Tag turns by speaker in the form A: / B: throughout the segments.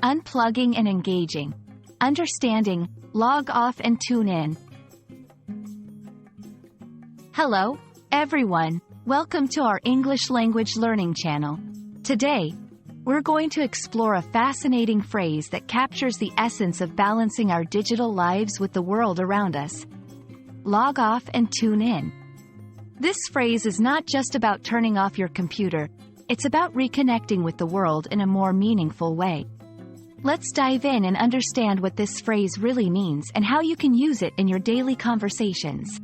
A: Unplugging and engaging. Understanding, log off and tune in. Hello, everyone. Welcome to our English language learning channel. Today, we're going to explore a fascinating phrase that captures the essence of balancing our digital lives with the world around us. Log off and tune in. This phrase is not just about turning off your computer, it's about reconnecting with the world in a more meaningful way. Let's dive in and understand what this phrase really means and how you can use it in your daily conversations.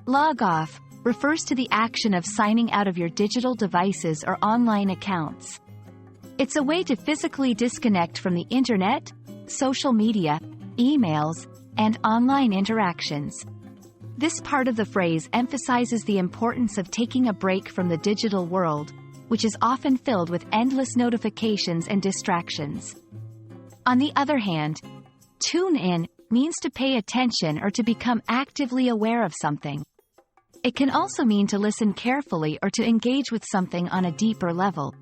A: Log off refers to the action of signing out of your digital devices or online accounts. It's a way to physically disconnect from the internet, social media, emails, and online interactions. This part of the phrase emphasizes the importance of taking a break from the digital world, which is often filled with endless notifications and distractions. On the other hand, tune in means to pay attention or to become actively aware of something. It can also mean to listen carefully or to engage with something on a deeper level.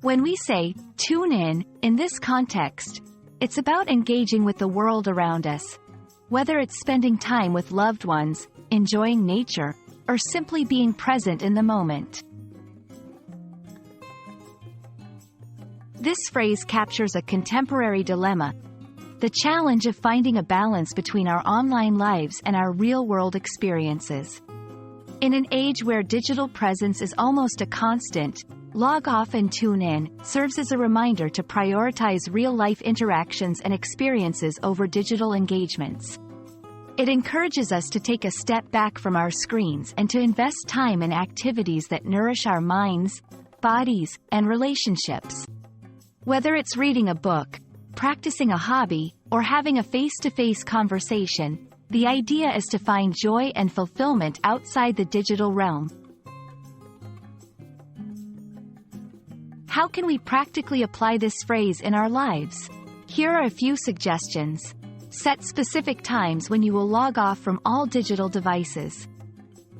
A: When we say tune in this context, it's about engaging with the world around us. Whether it's spending time with loved ones, enjoying nature, or simply being present in the moment. This phrase captures a contemporary dilemma, the challenge of finding a balance between our online lives and our real-world experiences. In an age where digital presence is almost a constant, log off and tune in serves as a reminder to prioritize real-life interactions and experiences over digital engagements. It encourages us to take a step back from our screens and to invest time in activities that nourish our minds, bodies, and relationships. Whether it's reading a book, practicing a hobby, or having a face-to-face conversation, the idea is to find joy and fulfillment outside the digital realm. How can we practically apply this phrase in our lives? Here are a few suggestions. Set specific times when you will log off from all digital devices.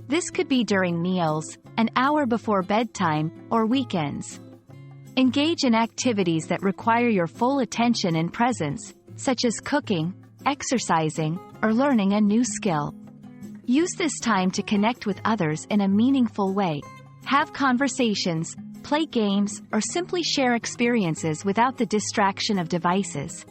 A: This could be during meals, an hour before bedtime, or weekends. Engage in activities that require your full attention and presence, such as cooking, exercising, or learning a new skill. Use this time to connect with others in a meaningful way. Have conversations, play games, or simply share experiences without the distraction of devices.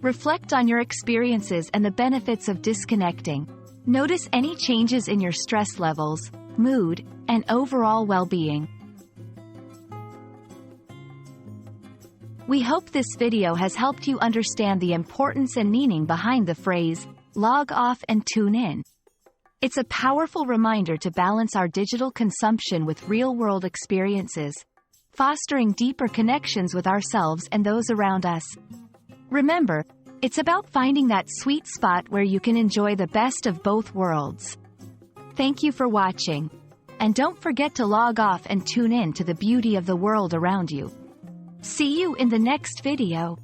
A: Reflect on your experiences and the benefits of disconnecting. Notice any changes in your stress levels, mood, and overall well-being. We hope this video has helped you understand the importance and meaning behind the phrase, log off and tune in. It's a powerful reminder to balance our digital consumption with real-world experiences, fostering deeper connections with ourselves and those around us. Remember, it's about finding that sweet spot where you can enjoy the best of both worlds. Thank you for watching. And don't forget to log off and tune in to the beauty of the world around you. See you in the next video.